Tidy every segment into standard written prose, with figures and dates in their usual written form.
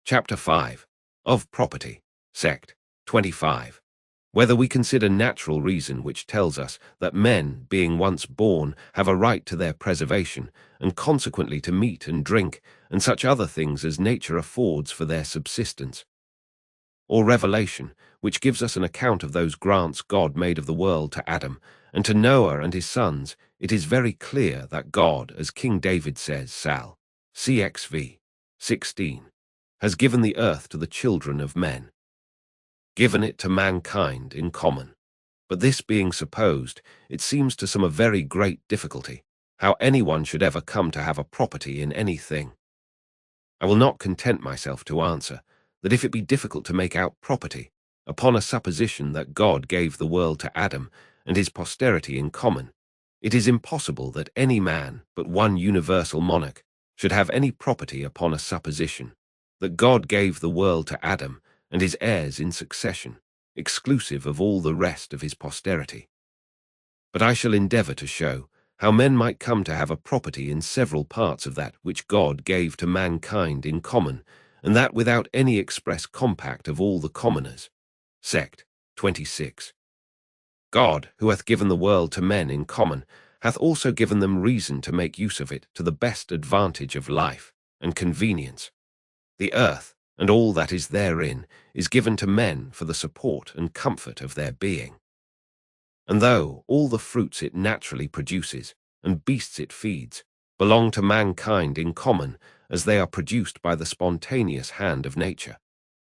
Chapter 5 of Property, Sect 25. Whether we consider natural reason, which tells us that men, being once born, have a right to their preservation, and consequently to meat and drink, and such other things as nature affords for their subsistence. Or revelation, which gives us an account of those grants God made of the world to Adam, and to Noah and his sons. It is very clear that God, as King David says, Sal. CXV 16, has given the earth to the children of men, given it to mankind in common. But this being supposed, it seems to some a very great difficulty, how anyone should ever come to have a property in anything. I will not content myself to answer that if it be difficult to make out property, upon a supposition that God gave the world to Adam and his posterity in common, it is impossible that any man but one universal monarch should have any property upon a supposition that God gave the world to Adam and his heirs in succession, exclusive of all the rest of his posterity. But I shall endeavor to show how men might come to have a property in several parts of that which God gave to mankind in common, and that without any express compact of all the commoners. Sect 26. God, who hath given the world to men in common, hath also given them reason to make use of it to the best advantage of life and convenience. The earth, and all that is therein, is given to men for the support and comfort of their being. And though all the fruits it naturally produces, and beasts it feeds, belong to mankind in common, as they are produced by the spontaneous hand of nature,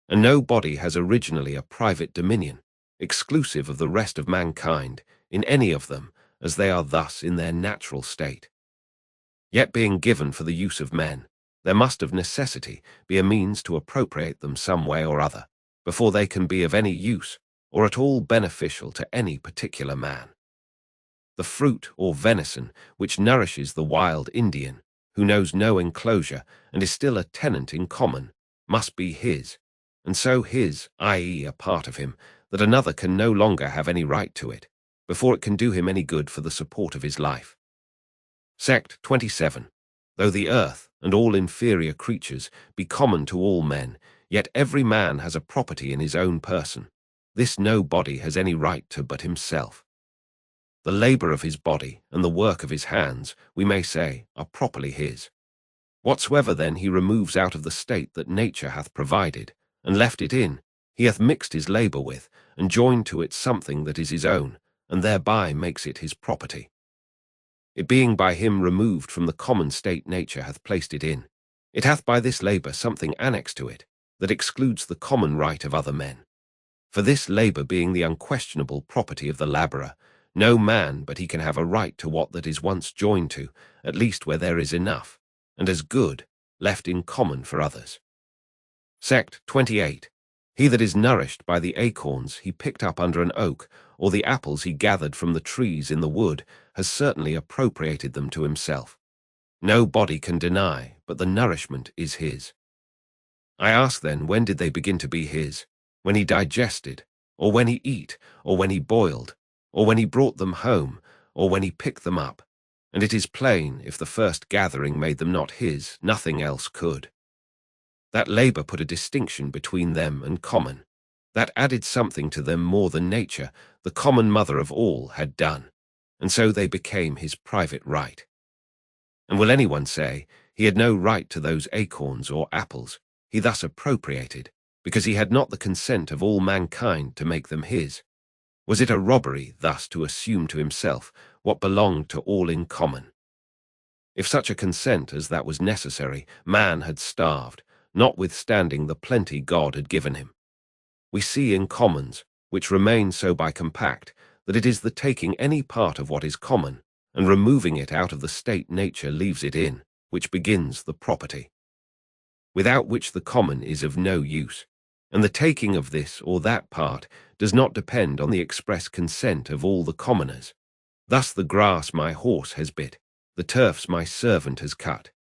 and no body has originally a private dominion, exclusive of the rest of mankind, in any of them, as they are thus in their natural state. Yet being given for the use of men, there must of necessity be a means to appropriate them some way or other, before they can be of any use, or at all beneficial to any particular man. The fruit or venison which nourishes the wild Indian, who knows no enclosure and is still a tenant in common, must be his, and so his, i.e. a part of him, that another can no longer have any right to it, before it can do him any good for the support of his life. Sect 27. Though the earth and all inferior creatures be common to all men, yet every man has a property in his own person. This no body has any right to but himself. The labor of his body and the work of his hands, we may say, are properly his. Whatsoever then he removes out of the state that nature hath provided, and left it in, he hath mixed his labor with, and joined to it something that is his own, and thereby makes it his property. It being by him removed from the common state nature hath placed it in, it hath by this labor something annexed to it, that excludes the common right of other men. For this labor being the unquestionable property of the laborer, no man but he can have a right to what that is once joined to, at least where there is enough, and as good, left in common for others. Sect 28. He that is nourished by the acorns he picked up under an oak, or the apples he gathered from the trees in the wood, has certainly appropriated them to himself. No body can deny, but the nourishment is his. I ask then, when did they begin to be his? When he digested, or when he eat, or when he boiled, or when he brought them home, or when he picked them up? And it is plain, if the first gathering made them not his, nothing else could. That labor put a distinction between them and common. That added something to them more than nature, the common mother of all, had done, and so they became his private right. And will anyone say, he had no right to those acorns or apples, he thus appropriated, because he had not the consent of all mankind to make them his? Was it a robbery thus to assume to himself what belonged to all in common? If such a consent as that was necessary, man had starved, notwithstanding the plenty God had given him. We see in commons, which remain so by compact, that it is the taking any part of what is common, and removing it out of the state nature leaves it in, which begins the property, without which the common is of no use, and the taking of this or that part does not depend on the express consent of all the commoners. Thus the grass my horse has bit, the turfs my servant has cut,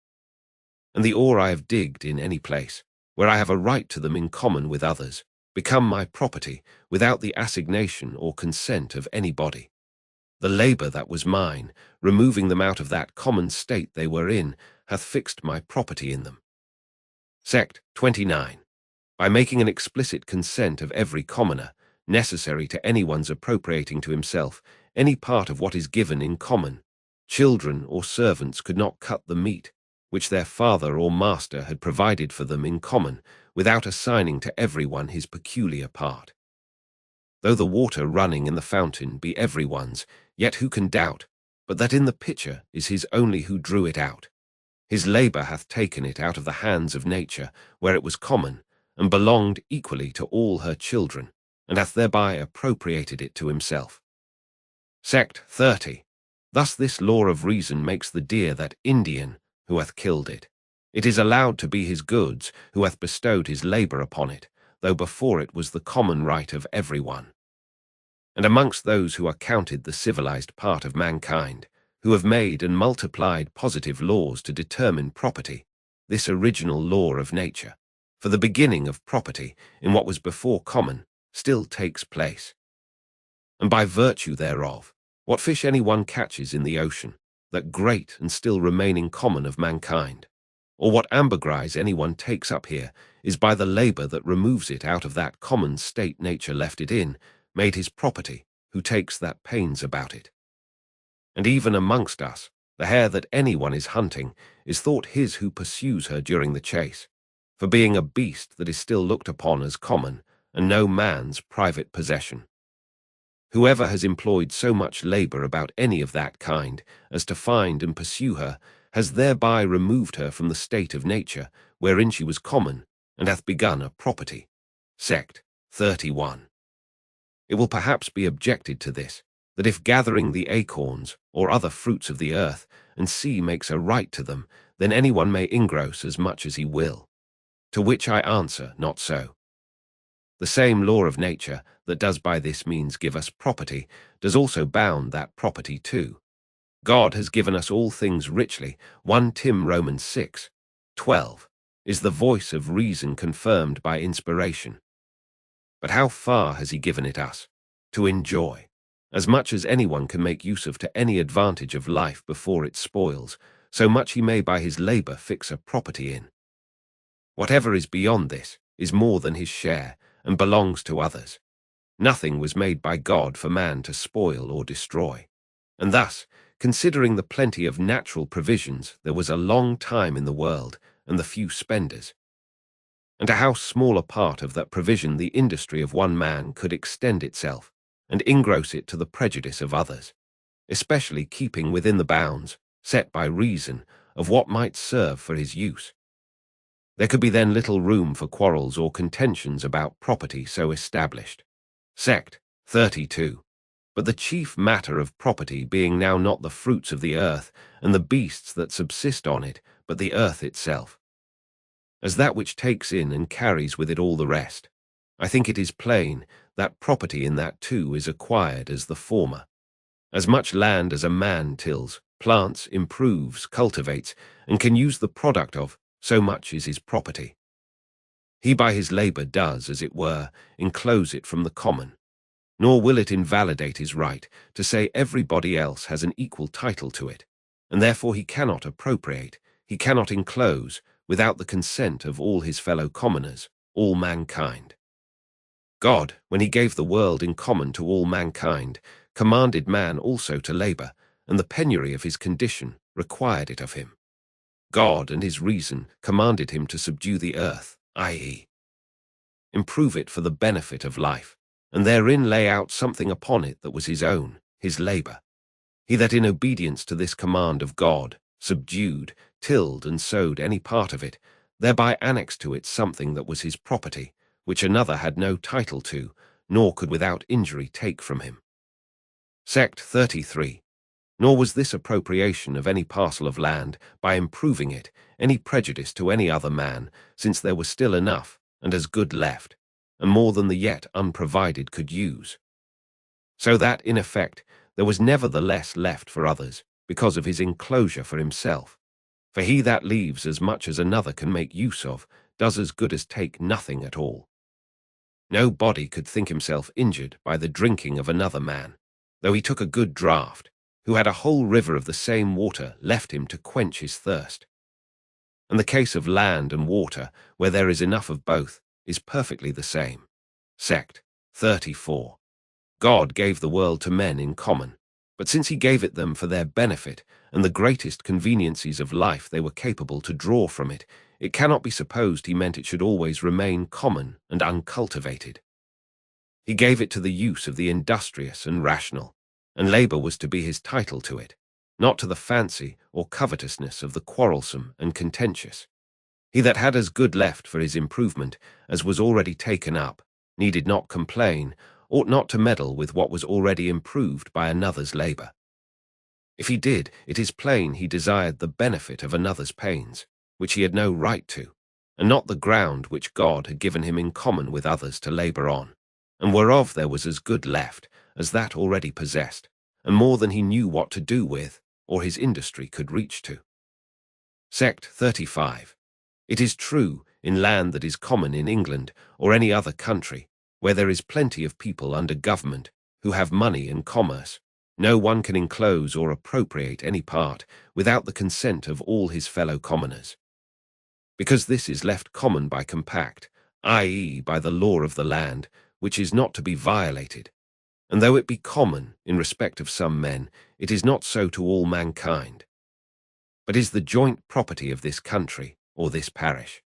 and the ore I have digged in any place, where I have a right to them in common with others, become my property without the assignation or consent of anybody. The labor that was mine, removing them out of that common state they were in, hath fixed my property in them. Sect 29. by making an explicit consent of every commoner, necessary to anyone's appropriating to himself any part of what is given in common. Children or servants could not cut the meat, which their father or master had provided for them in common, without assigning to everyone his peculiar part. Though the water running in the fountain be everyone's, yet who can doubt, but that in the pitcher is his only who drew it out? His labour hath taken it out of the hands of nature, where it was common, and belonged equally to all her children, and hath thereby appropriated it to himself. Sect 30. Thus this law of reason makes the deer that Indian who hath killed it. It is allowed to be his goods who hath bestowed his labour upon it, though before it was the common right of every one. And amongst those who are counted the civilized part of mankind, who have made and multiplied positive laws to determine property, this original law of nature, for the beginning of property in what was before common, still takes place. And by virtue thereof, what fish any one catches in the ocean, that great and still remaining common of mankind, or what ambergris any one takes up here, is by the labour that removes it out of that common state nature left it in, made his property, who takes that pains about it. And even amongst us, the hare that any one is hunting is thought his who pursues her during the chase, for being a beast that is still looked upon as common, and no man's private possession. Whoever has employed so much labour about any of that kind as to find and pursue her, has thereby removed her from the state of nature wherein she was common, and hath begun a property. Sect 31. It will perhaps be objected to this, that if gathering the acorns or other fruits of the earth and sea makes a right to them, then anyone may engross as much as he will. To which I answer, not so. The same law of nature that does by this means give us property does also bound that property too. God has given us all things richly. 1 Tim Romans 6:12 is the voice of reason confirmed by inspiration. But how far has he given it us? To enjoy, as much as anyone can make use of to any advantage of life before it spoils, so much he may by his labour fix a property in. Whatever is beyond this is more than his share, and belongs to others. Nothing was made by God for man to spoil or destroy. And thus, considering the plenty of natural provisions, there was a long time in the world, and the few spenders. And to how small a part of that provision the industry of one man could extend itself, and engross it to the prejudice of others, especially keeping within the bounds, set by reason, of what might serve for his use. There could be then little room for quarrels or contentions about property so established. Sect 32. But the chief matter of property being now not the fruits of the earth and the beasts that subsist on it, but the earth itself, as that which takes in and carries with it all the rest, I think it is plain that property in that too is acquired as the former. As much land as a man tills, plants, improves, cultivates, and can use the product of, so much is his property. He by his labour does, as it were, enclose it from the common, nor will it invalidate his right to say everybody else has an equal title to it, and therefore he cannot appropriate, he cannot enclose, without the consent of all his fellow commoners, all mankind. God, when he gave the world in common to all mankind, commanded man also to labour, and the penury of his condition required it of him. God and his reason commanded him to subdue the earth, i.e., improve it for the benefit of life, and therein lay out something upon it that was his own, his labour. He that in obedience to this command of God subdued, tilled, and sowed any part of it, thereby annexed to it something that was his property, which another had no title to, nor could without injury take from him. Sect 33. Nor was this appropriation of any parcel of land, by improving it, any prejudice to any other man, since there was still enough, and as good left, and more than the yet unprovided could use. So that, in effect, there was nevertheless left for others, because of his enclosure for himself. For he that leaves as much as another can make use of, does as good as take nothing at all. No body could think himself injured by the drinking of another man, though he took a good draught, who had a whole river of the same water left him to quench his thirst. And the case of land and water, where there is enough of both, is perfectly the same. Sect 34. God gave the world to men in common, but since he gave it them for their benefit and the greatest conveniencies of life they were capable to draw from it, it cannot be supposed he meant it should always remain common and uncultivated. He gave it to the use of the industrious and rational, and labor was to be his title to it, not to the fancy or covetousness of the quarrelsome and contentious. He that had as good left for his improvement as was already taken up, needed not complain, ought not to meddle with what was already improved by another's labor. If he did, it is plain he desired the benefit of another's pains, which he had no right to, and not the ground which God had given him in common with others to labor on, and whereof there was as good left as that already possessed, and more than he knew what to do with, or his industry could reach to. Sect 35. It is true, in land that is common in England or any other country, where there is plenty of people under government who have money and commerce, no one can enclose or appropriate any part without the consent of all his fellow commoners. Because this is left common by compact, i.e. by the law of the land, which is not to be violated, and though it be common in respect of some men, it is not so to all mankind, but is the joint property of this country or this parish.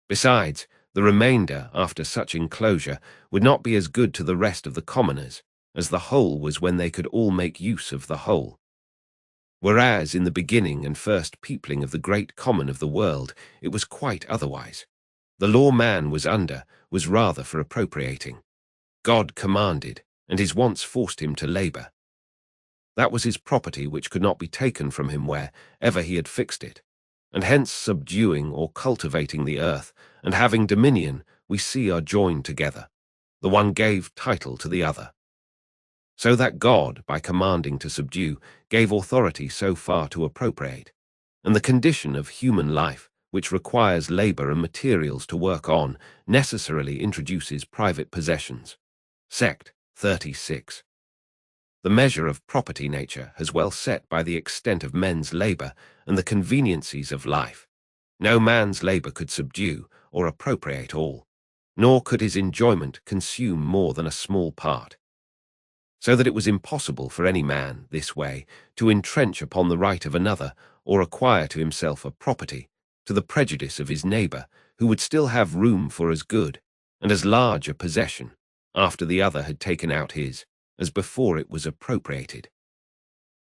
Besides, the remainder, after such enclosure, would not be as good to the rest of the commoners, as the whole was when they could all make use of the whole. Whereas in the beginning and first peopling of the great common of the world, it was quite otherwise. The law man was under was rather for appropriating. God commanded, and his wants forced him to labor. That was his property which could not be taken from him wherever he had fixed it. And hence subduing or cultivating the earth, and having dominion, we see are joined together. The one gave title to the other. So that God, by commanding to subdue, gave authority so far to appropriate. And the condition of human life, which requires labor and materials to work on, necessarily introduces private possessions. Sect 36. The measure of property nature has well set by the extent of men's labor and the conveniencies of life. No man's labor could subdue or appropriate all, nor could his enjoyment consume more than a small part. So that it was impossible for any man, this way, to entrench upon the right of another or acquire to himself a property, to the prejudice of his neighbor, who would still have room for as good and as large a possession, after the other had taken out his, as before it was appropriated.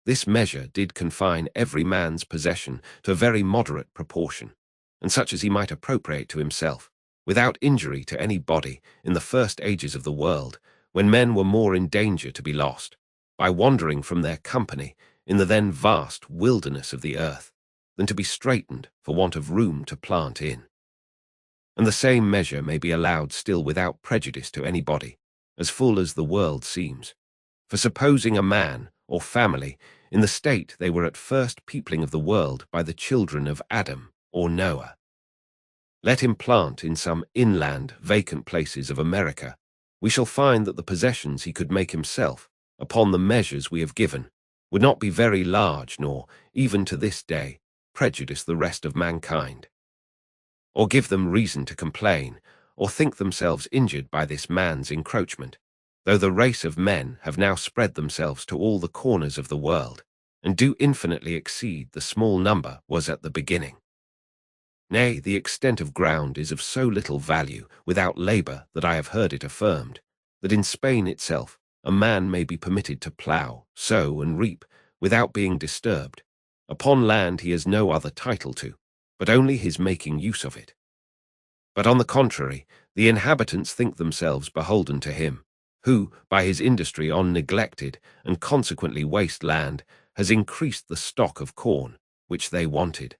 This measure did confine every man's possession to a very moderate proportion, and such as he might appropriate to himself, without injury to any body in the first ages of the world, when men were more in danger to be lost, by wandering from their company in the then vast wilderness of the earth, than to be straitened for want of room to plant in. And the same measure may be allowed still without prejudice to any body, as full as the world seems. For supposing a man or family in the state they were at first peopling of the world by the children of Adam or Noah, let him plant in some inland vacant places of America, we shall find that the possessions he could make himself, upon the measures we have given, would not be very large, nor, even to this day, prejudice the rest of mankind, or give them reason to complain, or think themselves injured by this man's encroachment, though the race of men have now spread themselves to all the corners of the world, and do infinitely exceed the small number was at the beginning. Nay, the extent of ground is of so little value without labor that I have heard it affirmed, that in Spain itself a man may be permitted to plough, sow, and reap without being disturbed. Upon land he has no other title to, but only his making use of it. But on the contrary, the inhabitants think themselves beholden to him, who, by his industry on neglected and consequently waste land, has increased the stock of corn which they wanted.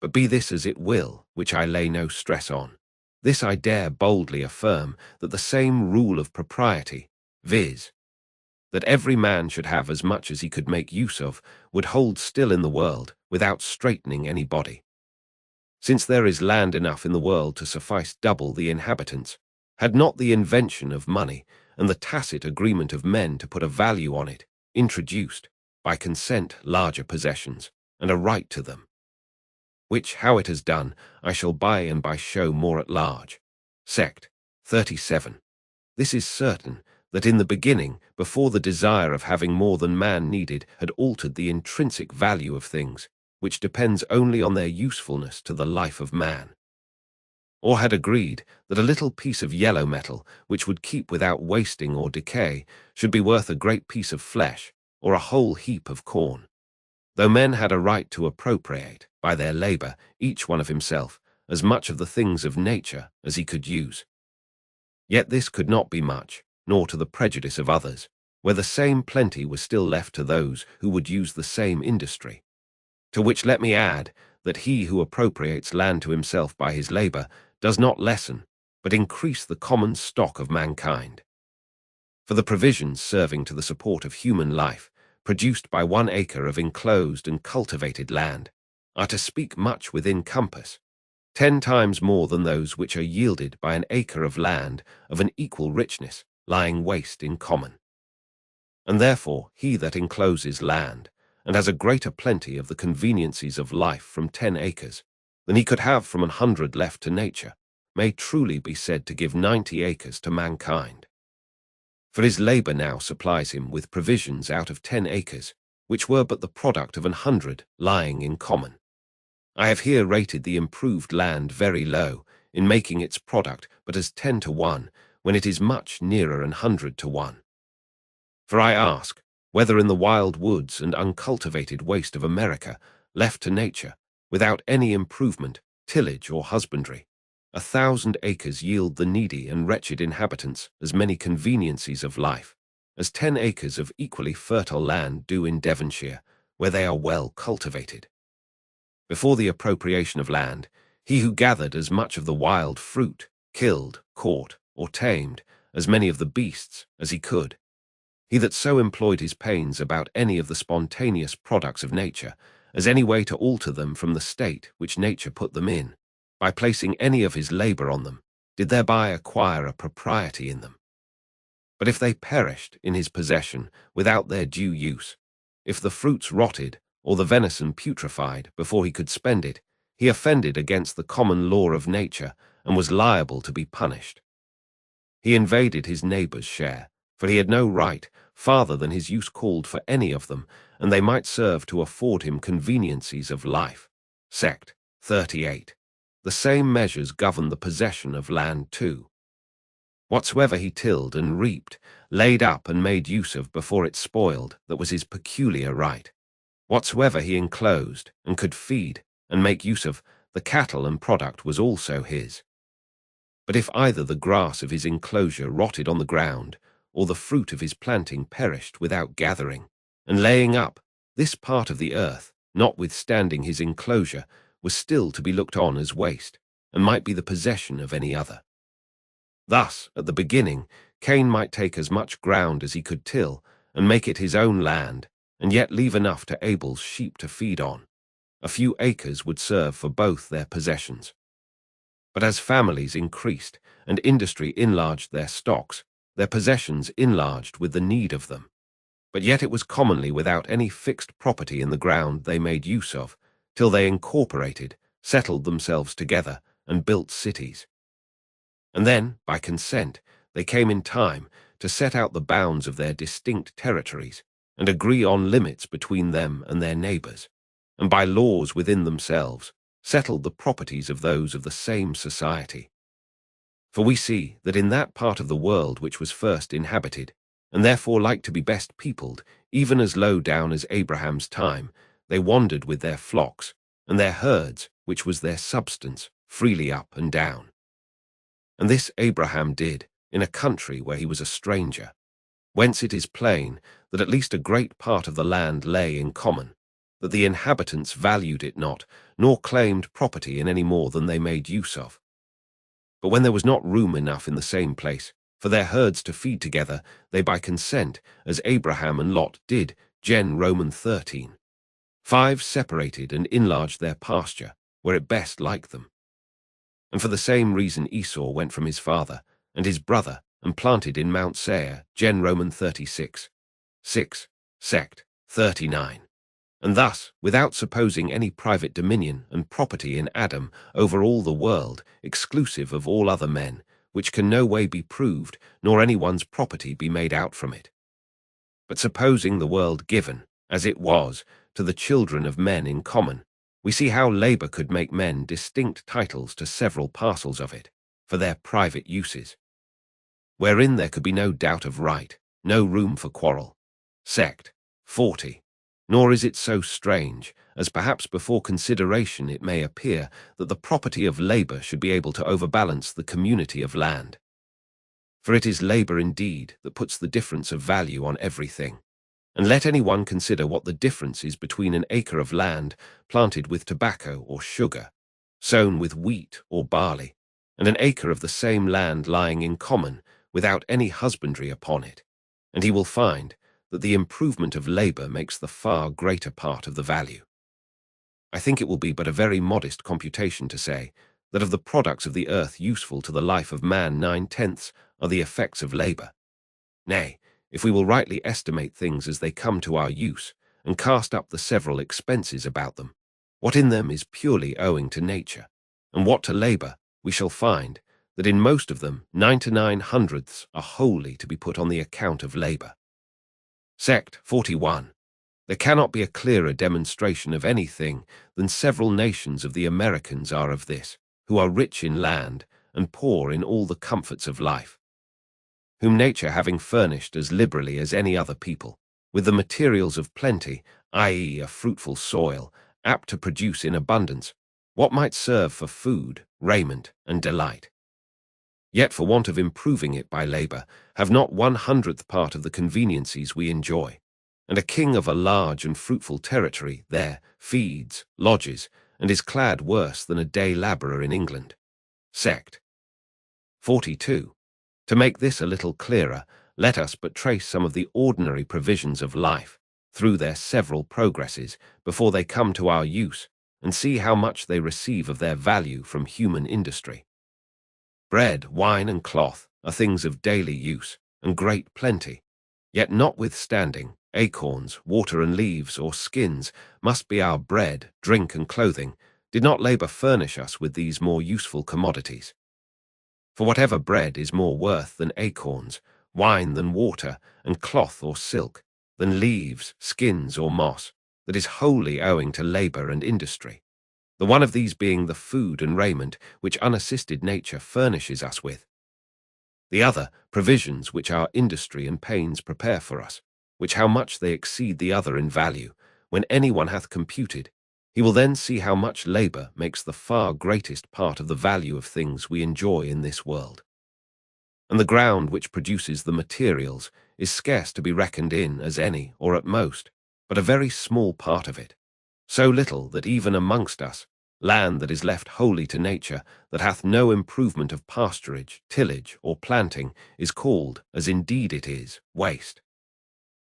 But be this as it will, which I lay no stress on, this I dare boldly affirm, that the same rule of propriety, viz., that every man should have as much as he could make use of, would hold still in the world without straitening any body. Since there is land enough in the world to suffice double the inhabitants, had not the invention of money and the tacit agreement of men to put a value on it introduced, by consent, larger possessions, and a right to them, which, how it has done, I shall by and by show more at large. Sect. 37. This is certain, that in the beginning, before the desire of having more than man needed had altered the intrinsic value of things, which depends only on their usefulness to the life of man, or had agreed that a little piece of yellow metal, which would keep without wasting or decay, should be worth a great piece of flesh, or a whole heap of corn, though men had a right to appropriate, by their labor, each one of himself, as much of the things of nature as he could use. Yet this could not be much, nor to the prejudice of others, where the same plenty was still left to those who would use the same industry. To which let me add, that he who appropriates land to himself by his labor does not lessen, but increase the common stock of mankind. For the provisions serving to the support of human life, produced by 1 acre of enclosed and cultivated land, are to speak much within compass, 10 times more than those which are yielded by an acre of land of an equal richness, lying waste in common. And therefore he that encloses land, and has a greater plenty of the conveniencies of life from 10 acres, than he could have from 100 left to nature, may truly be said to give 90 acres to mankind. For his labor now supplies him with provisions out of 10 acres, which were but the product of 100 lying in common. I have here rated the improved land very low, in making its product but as 10 to 1, when it is much nearer 100 to 1. For I ask, whether in the wild woods and uncultivated waste of America, left to nature, without any improvement, tillage, or husbandry, 1,000 acres yield the needy and wretched inhabitants as many conveniencies of life, as 10 acres of equally fertile land do in Devonshire, where they are well cultivated. Before the appropriation of land, he who gathered as much of the wild fruit, killed, caught, or tamed, as many of the beasts as he could, he that so employed his pains about any of the spontaneous products of nature, as any way to alter them from the state which nature put them in, by placing any of his labor on them, did thereby acquire a propriety in them. But if they perished in his possession without their due use, if the fruits rotted, or the venison putrefied before he could spend it, he offended against the common law of nature, and was liable to be punished. He invaded his neighbor's share, for he had no right farther than his use called for any of them, and they might serve to afford him conveniencies of life. Sect. 38. The same measures govern the possession of land too. Whatsoever he tilled and reaped, laid up and made use of before it spoiled, that was his peculiar right. Whatsoever he enclosed, and could feed, and make use of, the cattle and product was also his. But if either the grass of his enclosure rotted on the ground, or the fruit of his planting perished without gathering, and laying up, this part of the earth, notwithstanding his enclosure, was still to be looked on as waste, and might be the possession of any other. Thus, at the beginning, Cain might take as much ground as he could till, and make it his own land, and yet leave enough to Abel's sheep to feed on. A few acres would serve for both their possessions. But as families increased, and industry enlarged their stocks, their possessions enlarged with the need of them. But yet it was commonly without any fixed property in the ground they made use of, till they incorporated, settled themselves together, and built cities. And then, by consent, they came in time to set out the bounds of their distinct territories, and agree on limits between them and their neighbors, and by laws within themselves, settled the properties of those of the same society. For we see that in that part of the world which was first inhabited, and therefore like to be best peopled, even as low down as Abraham's time, they wandered with their flocks, and their herds, which was their substance, freely up and down. And this Abraham did, in a country where he was a stranger, whence it is plain that at least a great part of the land lay in common, that the inhabitants valued it not, nor claimed property in any more than they made use of. But when there was not room enough in the same place for their herds to feed together, they by consent, as Abraham and Lot did, Gen. Roman 13. 5 separated and enlarged their pasture, where it best liked them. And for the same reason Esau went from his father and his brother, and planted in Mount Seir, Gen. Roman 36. 6. Sect. 39. And thus, without supposing any private dominion and property in Adam over all the world, exclusive of all other men, which can no way be proved, nor anyone's property be made out from it. But supposing the world given, as it was, to the children of men in common, we see how labor could make men distinct titles to several parcels of it, for their private uses, wherein there could be no doubt of right, no room for quarrel. Sect. 40. Nor is it so strange, as perhaps before consideration it may appear, that the property of labor should be able to overbalance the community of land. For it is labor indeed that puts the difference of value on everything. And let any one consider what the difference is between an acre of land planted with tobacco or sugar, sown with wheat or barley, and an acre of the same land lying in common without any husbandry upon it, and he will find that the improvement of labor makes the far greater part of the value. I think it will be but a very modest computation to say that of the products of the earth useful to the life of man 9/10 are the effects of labor. Nay, if we will rightly estimate things as they come to our use, and cast up the several expenses about them, what in them is purely owing to nature, and what to labor, we shall find that in most of them 99/100 are wholly to be put on the account of labor. Sect. 41. There cannot be a clearer demonstration of anything than several nations of the Americans are of this, who are rich in land and poor in all the comforts of life, whom nature having furnished as liberally as any other people, with the materials of plenty, i.e. a fruitful soil, apt to produce in abundance what might serve for food, raiment, and delight, yet for want of improving it by labor, have not 1/100th part of the conveniencies we enjoy, and a king of a large and fruitful territory there feeds, lodges, and is clad worse than a day laborer in England. Sect. 42. To make this a little clearer, let us but trace some of the ordinary provisions of life, through their several progresses, before they come to our use, and see how much they receive of their value from human industry. Bread, wine, and cloth are things of daily use, and great plenty, yet notwithstanding, acorns, water and leaves, or skins, must be our bread, drink, and clothing, did not labor furnish us with these more useful commodities. For whatever bread is more worth than acorns, wine than water, and cloth or silk, than leaves, skins, or moss, that is wholly owing to labor and industry, the one of these being the food and raiment which unassisted nature furnishes us with, the other provisions which our industry and pains prepare for us, which how much they exceed the other in value. When any one hath computed, he will then see how much labor makes the far greatest part of the value of things we enjoy in this world. And the ground which produces the materials is scarce to be reckoned in as any, or at most, but a very small part of it, so little that even amongst us, land that is left wholly to nature, that hath no improvement of pasturage, tillage, or planting, is called, as indeed it is, waste.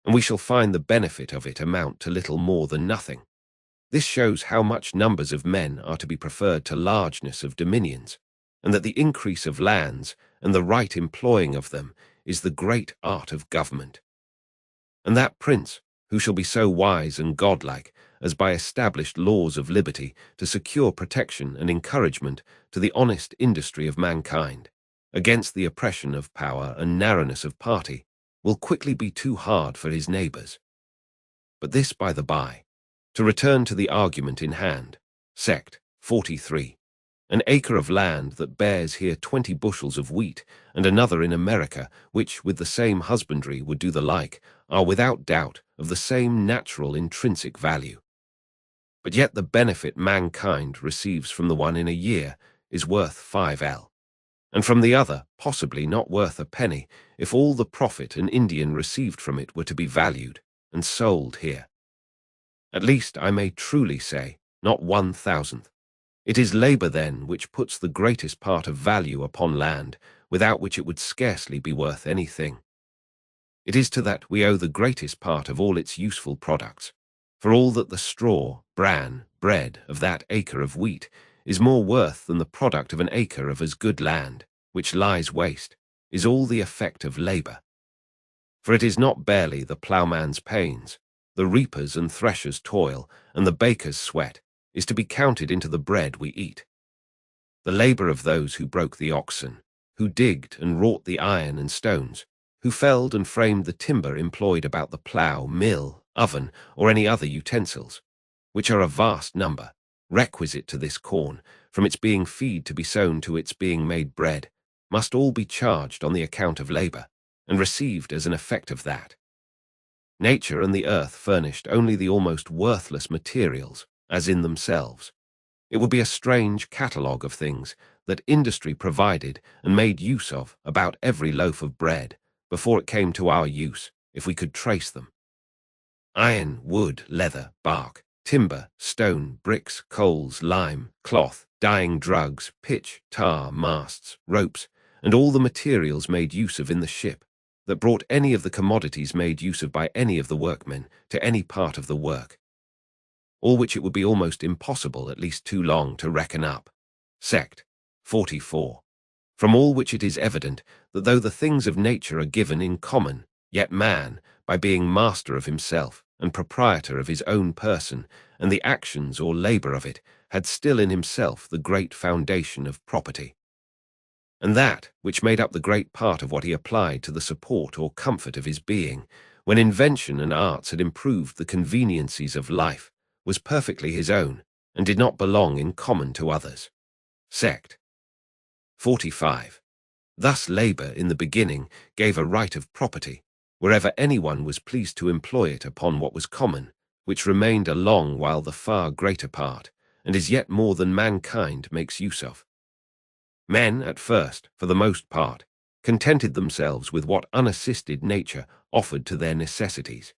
And we shall find the benefit of it amount to little more than nothing. This shows how much numbers of men are to be preferred to largeness of dominions, and that the increase of lands and the right employing of them is the great art of government. And that prince, who shall be so wise and godlike as by established laws of liberty to secure protection and encouragement to the honest industry of mankind, against the oppression of power and narrowness of party, will quickly be too hard for his neighbors. But this by the by. To return to the argument in hand. Sect. 43. An acre of land that bears here 20 bushels of wheat, and another in America, which with the same husbandry would do the like, are without doubt of the same natural intrinsic value. But yet the benefit mankind receives from the one in a year is worth 5 L, and from the other possibly not worth a penny, if all the profit an Indian received from it were to be valued and sold here. At least I may truly say, not 1/1000th. It is labor then which puts the greatest part of value upon land, without which it would scarcely be worth anything. It is to that we owe the greatest part of all its useful products, for all that the straw, bran, bread of that acre of wheat is more worth than the product of an acre of as good land, which lies waste, is all the effect of labor. For it is not barely the ploughman's pains, the reaper's and thresher's toil, and the baker's sweat, is to be counted into the bread we eat. The labor of those who broke the oxen, who digged and wrought the iron and stones, who felled and framed the timber employed about the plough, mill, oven, or any other utensils, which are a vast number, requisite to this corn, from its being feed to be sown to its being made bread, must all be charged on the account of labor, and received as an effect of that. Nature and the earth furnished only the almost worthless materials, as in themselves. It would be a strange catalogue of things that industry provided and made use of about every loaf of bread before it came to our use, if we could trace them. Iron, wood, leather, bark, timber, stone, bricks, coals, lime, cloth, dyeing drugs, pitch, tar, masts, ropes, and all the materials made use of in the ship, that brought any of the commodities made use of by any of the workmen to any part of the work, all which it would be almost impossible, at least too long, to reckon up. Sect. 44. From all which it is evident that though the things of nature are given in common, yet man, by being master of himself and proprietor of his own person, and the actions or labor of it, had still in himself the great foundation of property, and that which made up the great part of what he applied to the support or comfort of his being, when invention and arts had improved the conveniencies of life, was perfectly his own, and did not belong in common to others. Sect. 45. Thus labor in the beginning gave a right of property, wherever anyone was pleased to employ it upon what was common, which remained a long while the far greater part, and is yet more than mankind makes use of. Men, at first, for the most part, contented themselves with what unassisted nature offered to their necessities.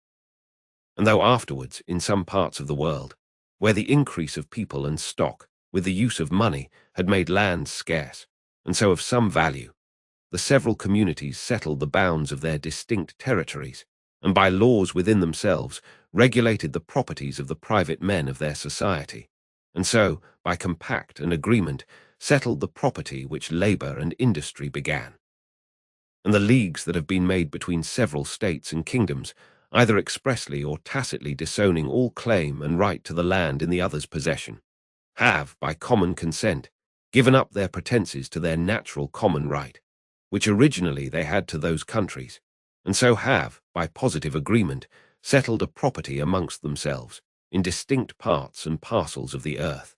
And though afterwards, in some parts of the world, where the increase of people and stock, with the use of money, had made land scarce, and so of some value, the several communities settled the bounds of their distinct territories, and by laws within themselves regulated the properties of the private men of their society, and so, by compact and agreement, settled the property which labor and industry began. And the leagues that have been made between several states and kingdoms, either expressly or tacitly disowning all claim and right to the land in the other's possession, have, by common consent, given up their pretenses to their natural common right, which originally they had to those countries, and so have, by positive agreement, settled a property amongst themselves, in distinct parts and parcels of the earth.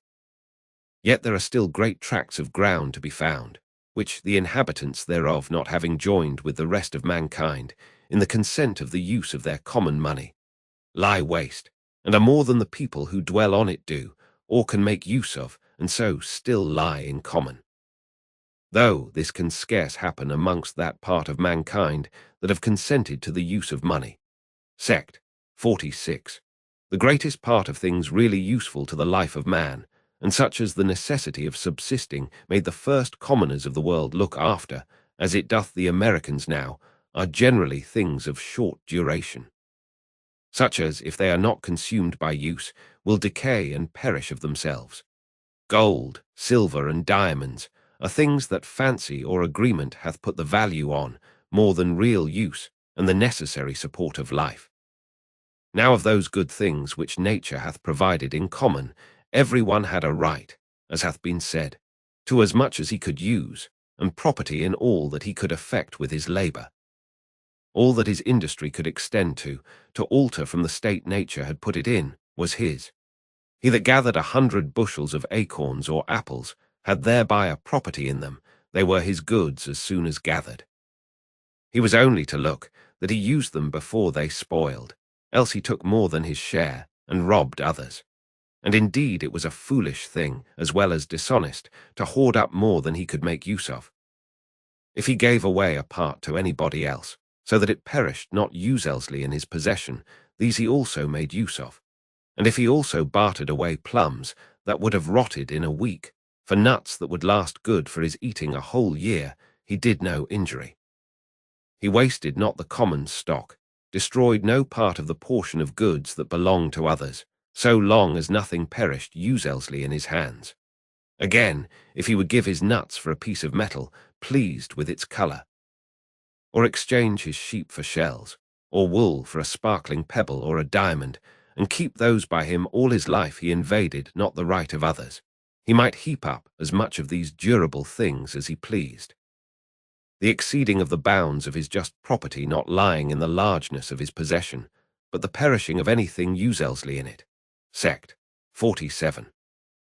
Yet there are still great tracts of ground to be found, which the inhabitants thereof not having joined with the rest of mankind in the consent of the use of their common money, lie waste, and are more than the people who dwell on it do, or can make use of, and so still lie in common. Though this can scarce happen amongst that part of mankind that have consented to the use of money. Sect. 46. The greatest part of things really useful to the life of man, and such as the necessity of subsisting made the first commoners of the world look after, as it doth the Americans now, are generally things of short duration. Such as, if they are not consumed by use, will decay and perish of themselves. Gold, silver, and diamonds are things that fancy or agreement hath put the value on, more than real use and the necessary support of life. Now of those good things which nature hath provided in common, every one had a right, as hath been said, to as much as he could use, and property in all that he could effect with his labor. All that his industry could extend to alter from the state nature had put it in, was his. He that gathered 100 bushels of acorns or apples had thereby a property in them, they were his goods as soon as gathered. He was only to look that he used them before they spoiled, else he took more than his share, and robbed others. And indeed it was a foolish thing, as well as dishonest, to hoard up more than he could make use of. If he gave away a part to anybody else, so that it perished not uselessly in his possession, these he also made use of. And if he also bartered away plums that would have rotted in a week, for nuts that would last good for his eating a whole year, he did no injury. He wasted not the common stock, destroyed no part of the portion of goods that belonged to others, so long as nothing perished uselessly in his hands. Again, if he would give his nuts for a piece of metal, pleased with its color, or exchange his sheep for shells, or wool for a sparkling pebble or a diamond, and keep those by him all his life, he invaded not the right of others. He might heap up as much of these durable things as he pleased. the exceeding of the bounds of his just property not lying in the largeness of his possession, but the perishing of anything uselessly in it. Sect. 47.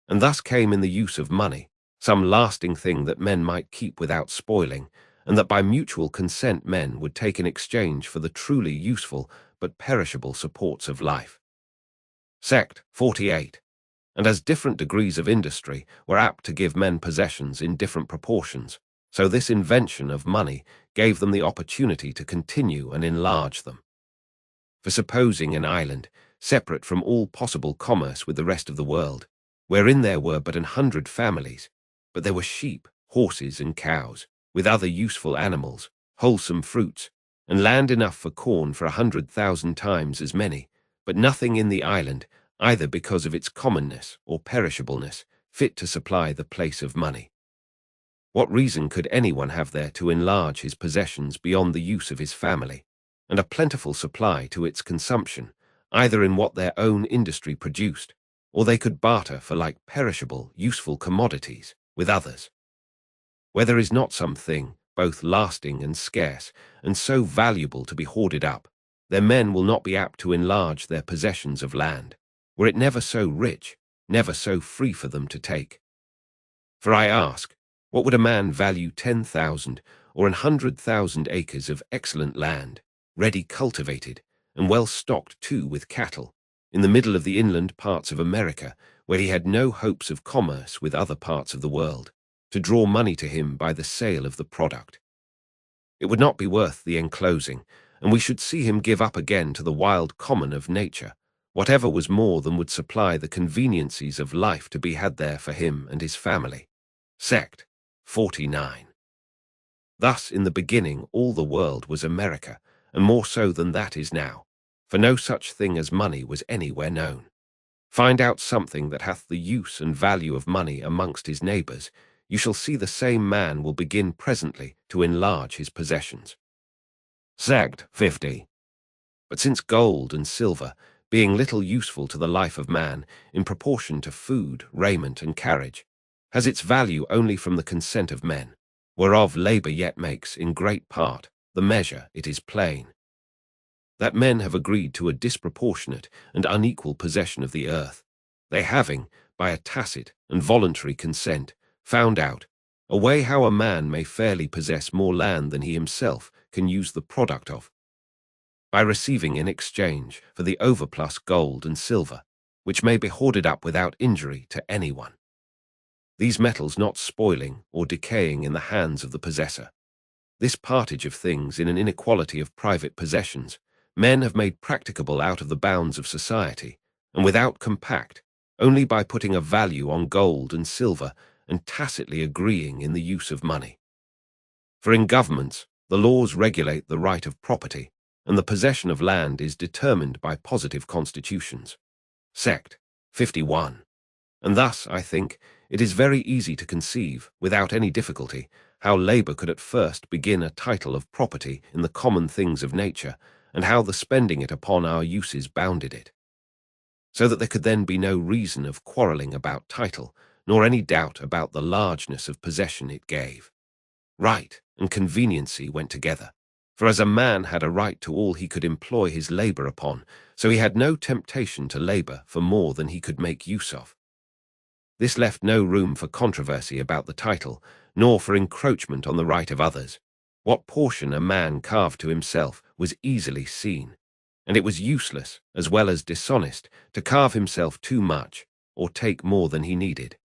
And thus came in the use of money, some lasting thing that men might keep without spoiling, and that by mutual consent men would take in exchange for the truly useful but perishable supports of life. Sect. 48. And as different degrees of industry were apt to give men possessions in different proportions, so this invention of money gave them the opportunity to continue and enlarge them. For supposing an island, separate from all possible commerce with the rest of the world, wherein there were but 100 families, but there were sheep, horses, and cows, with other useful animals, wholesome fruits, and land enough for corn for 100,000 times as many, but nothing in the island, either because of its commonness or perishableness, fit to supply the place of money. What reason could anyone have there to enlarge his possessions beyond the use of his family, and a plentiful supply to its consumption, either in what their own industry produced, or they could barter for like perishable, useful commodities with others? Where there is not something, both lasting and scarce, and so valuable to be hoarded up, their men will not be apt to enlarge their possessions of land, were it never so rich, never so free for them to take. For I ask, what would a man value 10,000 or 100,000 acres of excellent land, ready cultivated, and well stocked too with cattle, in the middle of the inland parts of America, where he had no hopes of commerce with other parts of the world, to draw money to him by the sale of the product? It would not be worth the enclosing, and we should see him give up again to the wild common of nature, whatever was more than would supply the conveniencies of life to be had there for him and his family. Sect. 49. Thus in the beginning all the world was America, and more so than that is now, for no such thing as money was anywhere known. Find out something that hath the use and value of money amongst his neighbours, you shall see the same man will begin presently to enlarge his possessions. Sect. 50. But since gold and silver, being little useful to the life of man in proportion to food, raiment, and carriage, has its value only from the consent of men, whereof labour yet makes, in great part, the measure, it is plain, that men have agreed to a disproportionate and unequal possession of the earth, they having, by a tacit and voluntary consent, found out a way how a man may fairly possess more land than he himself can use the product of, by receiving in exchange for the overplus gold and silver, which may be hoarded up without injury to anyone, these metals not spoiling or decaying in the hands of the possessor. This partage of things in an inequality of private possessions, men have made practicable out of the bounds of society, and without compact, only by putting a value on gold and silver and tacitly agreeing in the use of money. For in governments, the laws regulate the right of property, and the possession of land is determined by positive constitutions. Sect. 51. And thus, I think, it is very easy to conceive, without any difficulty, how labour could at first begin a title of property in the common things of nature, and how the spending it upon our uses bounded it. So that there could then be no reason of quarrelling about title, nor any doubt about the largeness of possession it gave. Right and conveniency went together, for as a man had a right to all he could employ his labour upon, so he had no temptation to labour for more than he could make use of. This left no room for controversy about the title, nor for encroachment on the right of others. What portion a man carved to himself was easily seen, and it was useless as well as dishonest to carve himself too much or take more than he needed.